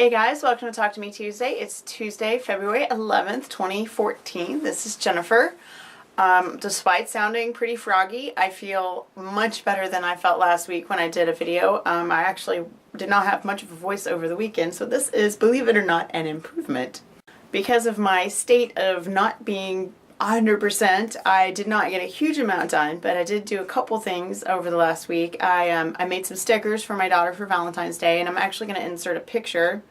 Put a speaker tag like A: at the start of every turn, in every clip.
A: Hey guys, welcome to Talk to Me Tuesday. It's Tuesday, February 11th, 2014. This is Jennifer. Despite sounding pretty froggy, I feel much better than I felt last week when I did a video. I actually did not have much of a voice over the weekend, so this is, believe it or not, an improvement. Because of my state of not being 100%, I did not get a huge amount done, but I did do a couple things over the last week. I made some stickers for my daughter for Valentine's Day, and I'm actually going to insert a picture.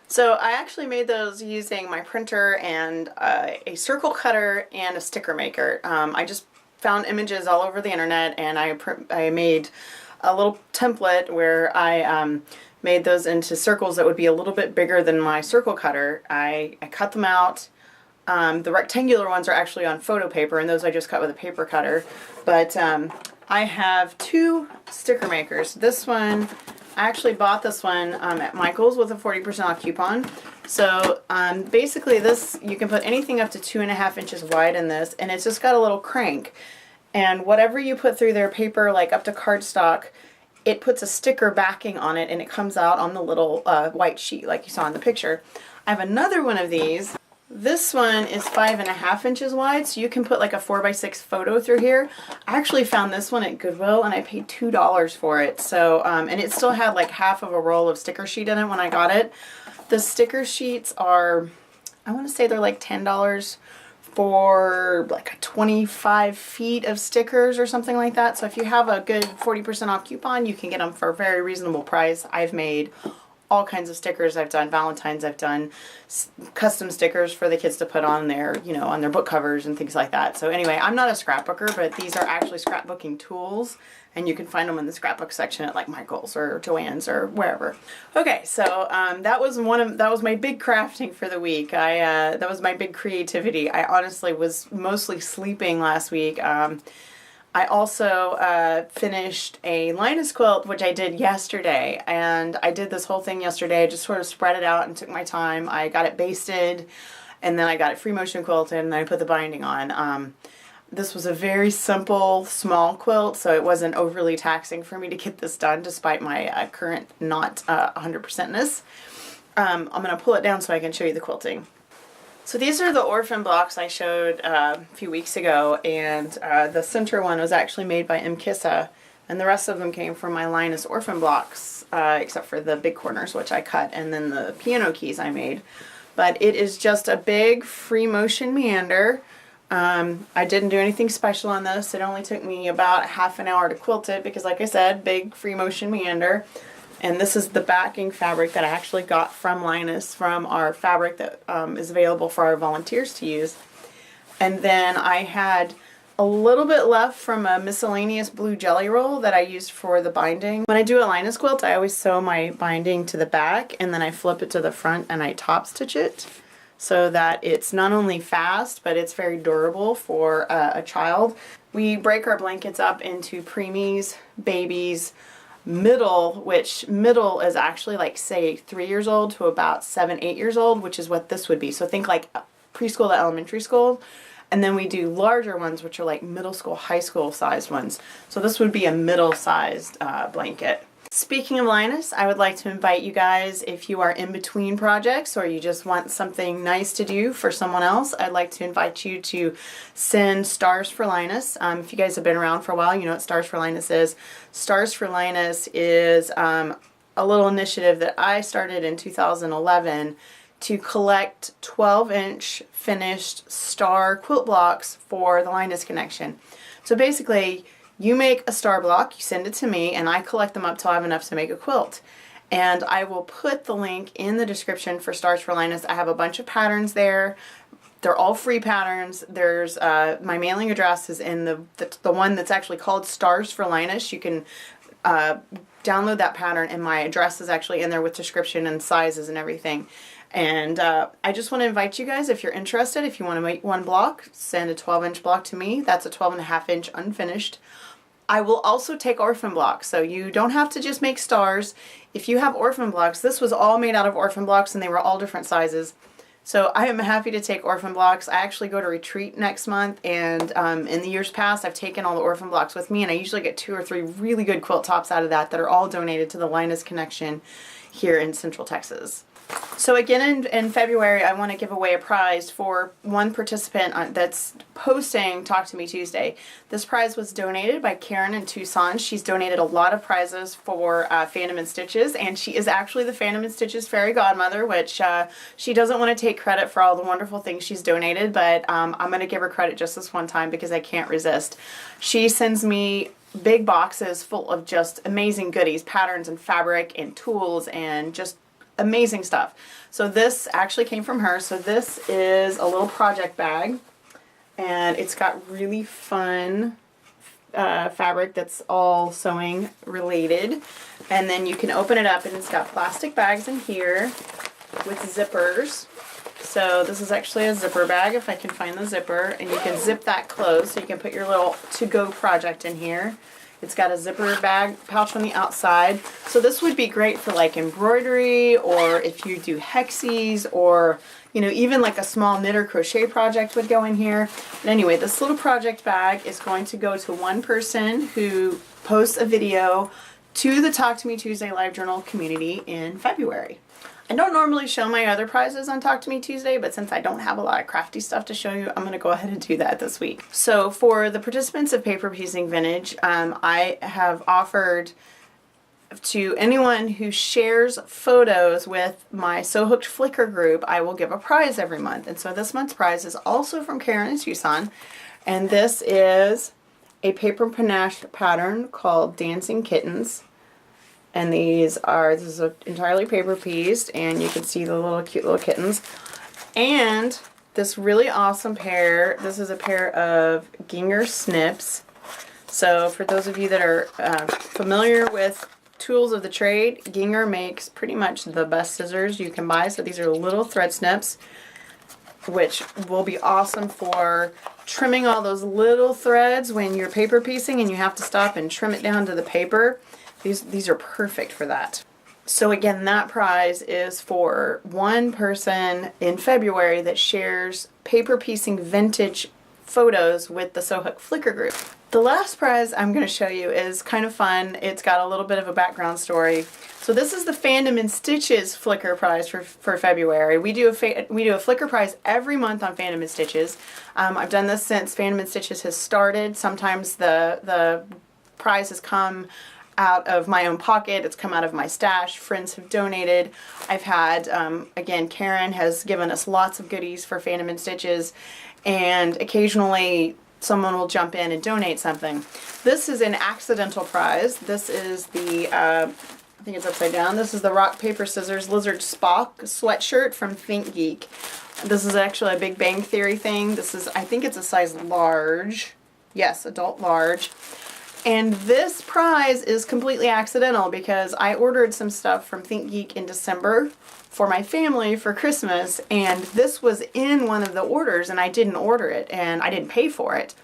A: So I actually made those using my printer and a circle cutter and a sticker maker. I just found images all over the internet, and I made a little template where I made those into circles that would be a little bit bigger than my circle cutter. I cut them out. The rectangular ones are actually on photo paper, and those I just cut with a paper cutter. But I have two sticker makers. This one, I actually bought this one at Michael's with a 40% off coupon. So basically this, you can put anything up to 2.5 inches wide in this, and it's just got a little crank. And whatever you put through their paper, like up to cardstock, it puts a sticker backing on it, and it comes out on the little white sheet like you saw in the picture. I have another one of these. This one is 5.5 inches wide, so you can put like a 4x6 photo through here. I actually found this one at Goodwill, and I paid $2 for it. So, and it still had like half of a roll of sticker sheet in it when I got it. The sticker sheets are, I want to say they're like $10 for like 25 feet of stickers or something like that. So if you have a good 40% off coupon, you can get them for a very reasonable price. I've made all kinds of stickers. I've done Valentine's, I've done custom stickers for the kids to put on their, you know, on their book covers and things like that. So anyway, I'm not a scrapbooker, but these are actually scrapbooking tools, and you can find them in the scrapbook section at like Michael's or Joann's or wherever. Okay, so that was my big crafting for the week. That was my big creativity. I honestly was mostly sleeping last week. I also finished a Linus quilt, which I did yesterday, and I did this whole thing yesterday. I just sort of spread it out and took my time. I got it basted, and then I got it free motion quilted, and then I put the binding on. This was a very simple, small quilt, so it wasn't overly taxing for me to get this done, despite my current not 100%ness. I'm going to pull it down so I can show you the quilting. So these are the orphan blocks I showed a few weeks ago, and the center one was actually made by Kissa, and the rest of them came from my Linus orphan blocks, except for the big corners, which I cut, and then the piano keys I made. But it is just a big free motion meander. I didn't do anything special on this. It only took me about half an hour to quilt it because, like I said, big free motion meander. And this is the backing fabric that I actually got from Linus, from our fabric that is available for our volunteers to use. And then I had a little bit left from a miscellaneous blue jelly roll that I used for the binding. When I do a Linus quilt, I always sew my binding to the back, and then I flip it to the front and I top stitch it so that it's not only fast, but it's very durable for a child. We break our blankets up into preemies, babies, middle, which middle is actually like, say, 3 years old to about 7, 8 years old, which is what this would be. So think like preschool to elementary school. And then we do larger ones, which are like middle school, high school sized ones. So this would be a middle sized blanket. Speaking of Linus, I would like to invite you guys, if you are in between projects or you just want something nice to do for someone else, I'd like to invite you to send Stars for Linus. If you guys have been around for a while, you know what Stars for Linus is. Stars for Linus is a little initiative that I started in 2011 to collect 12-inch finished star quilt blocks for the Linus Connection. So basically, you make a star block, you send it to me, and I collect them up till I have enough to make a quilt. And I will put the link in the description for Stars for Linus. I have a bunch of patterns there. They're all free patterns. There's my mailing address is in the one that's actually called Stars for Linus. You can download that pattern, and my address is actually in there with description and sizes and everything. And I just want to invite you guys, if you're interested, if you want to make one block, send a 12-inch block to me. That's a 12.5-inch unfinished. I will also take orphan blocks, so you don't have to just make stars. If you have orphan blocks, this was all made out of orphan blocks, and they were all different sizes. So I am happy to take orphan blocks. I actually go to retreat next month, and in the years past I've taken all the orphan blocks with me, and I usually get 2 or 3 really good quilt tops out of that are all donated to the Linus Connection here in Central Texas. So again, in February, I want to give away a prize for one participant that's posting Talk to Me Tuesday. This prize was donated by Karen in Tucson. She's donated a lot of prizes for Fandom and Stitches, and she is actually the Fandom and Stitches fairy godmother, which she doesn't want to take credit for all the wonderful things she's donated, but I'm going to give her credit just this one time because I can't resist. She sends me big boxes full of just amazing goodies, patterns and fabric and tools and just amazing stuff. So this actually came from her. So this is a little project bag, and it's got really fun fabric that's all sewing related. And then you can open it up, and it's got plastic bags in here with zippers. So this is actually a zipper bag, if I can find the zipper, and you can zip that closed so you can put your little to-go project in here. It's got a zipper bag pouch on the outside. So this would be great for like embroidery, or if you do hexies, or you know, even like a small knit or crochet project would go in here. But anyway, this little project bag is going to go to one person who posts a video to the Talk to Me Tuesday live journal community in February. I don't normally show my other prizes on Talk to Me Tuesday, but since I don't have a lot of crafty stuff to show you, I'm going to go ahead and do that this week. So for the participants of Paper Piecing Vintage, I have offered to anyone who shares photos with my Sew Hooked Flickr group, I will give a prize every month. And so this month's prize is also from Karen in Tucson, and this is a paper panache pattern called Dancing Kittens. And this is entirely paper pieced, and you can see the little cute little kittens. And this really awesome pair, this is a pair of Ginger snips. So for those of you that are familiar with tools of the trade, Ginger makes pretty much the best scissors you can buy. So these are little thread snips, which will be awesome for trimming all those little threads when you're paper piecing and you have to stop and trim it down to the paper. These are perfect for that. So again, that prize is for one person in February that shares paper piecing vintage photos with the Sew Hooked Flickr group. The last prize I'm going to show you is kind of fun. It's got a little bit of a background story. So this is the Fandom and Stitches Flickr prize for February. We do a Flickr prize every month on Fandom and Stitches. I've done this since Fandom and Stitches has started. Sometimes the prize has come out of my own pocket, it's come out of my stash, friends have donated. I've had, again, Karen has given us lots of goodies for Fandom and Stitches, and occasionally someone will jump in and donate something. This is an accidental prize. This is the, I think it's upside down, this is the Rock, Paper, Scissors Lizard Spock sweatshirt from Think Geek. This is actually a Big Bang Theory thing. This is, I think it's a size large. Yes, adult large. And this prize is completely accidental because I ordered some stuff from Think Geek in December for my family for Christmas, and this was in one of the orders, and I didn't order it, and I didn't pay for it.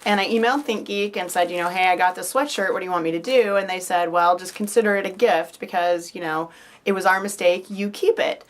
A: And I emailed Think Geek and said, you know, hey, I got this sweatshirt, what do you want me to do? And they said, well, just consider it a gift because, you know, it was our mistake, you keep it.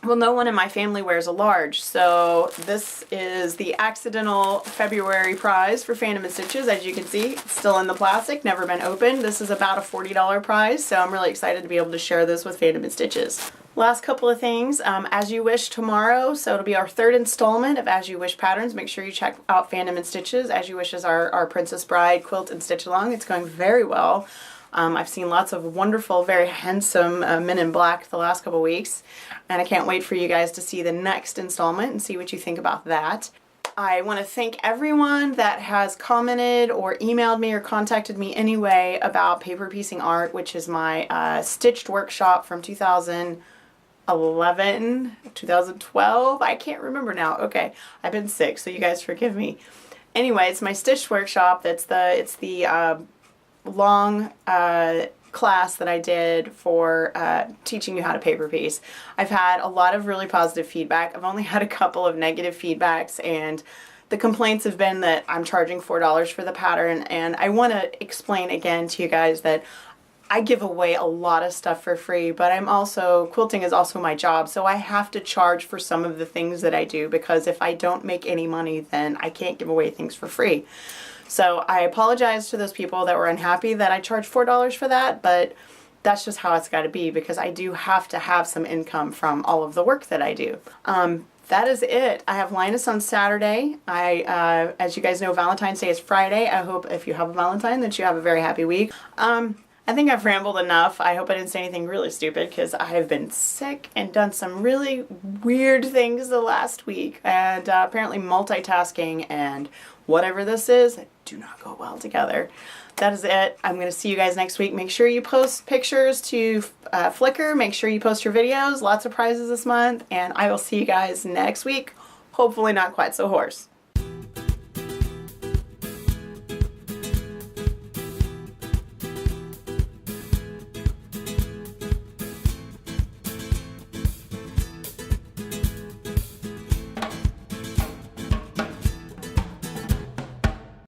A: Well, no one in my family wears a large, so this is the accidental February prize for Fandom and Stitches. As you can see, it's still in the plastic, never been opened. This is about a $40 prize, so I'm really excited to be able to share this with Fandom and Stitches. Last couple of things, As You Wish tomorrow, so it'll be our third installment of As You Wish patterns. Make sure you check out Fandom and Stitches. As You Wish is our Princess Bride quilt and stitch along. It's going very well. I've seen lots of wonderful, very handsome men in black the last couple weeks, and I can't wait for you guys to see the next installment and see what you think about that. I want to thank everyone that has commented or emailed me or contacted me anyway about Paper Piecing Art, which is my stitched workshop from 2011, 2012, I can't remember now. Okay, I've been sick, so you guys forgive me. Anyway, it's my stitched workshop. It's the long class that I did for teaching you how to paper piece. I've had a lot of really positive feedback. I've only had a couple of negative feedbacks, and the complaints have been that I'm charging $4 for the pattern, and I want to explain again to you guys that I give away a lot of stuff for free, but quilting is also my job, so I have to charge for some of the things that I do, because if I don't make any money, then I can't give away things for free. So I apologize to those people that were unhappy that I charged $4 for that, but that's just how it's got to be, because I do have to have some income from all of the work that I do. That is it. I have Linus on Saturday. As you guys know, Valentine's Day is Friday. I hope if you have a Valentine that you have a very happy week. I think I've rambled enough. I hope I didn't say anything really stupid, because I have been sick and done some really weird things the last week. And apparently multitasking and whatever this is do not go well together. That is it. I'm going to see you guys next week. Make sure you post pictures to Flickr. Make sure you post your videos. Lots of prizes this month. And I will see you guys next week. Hopefully not quite so hoarse.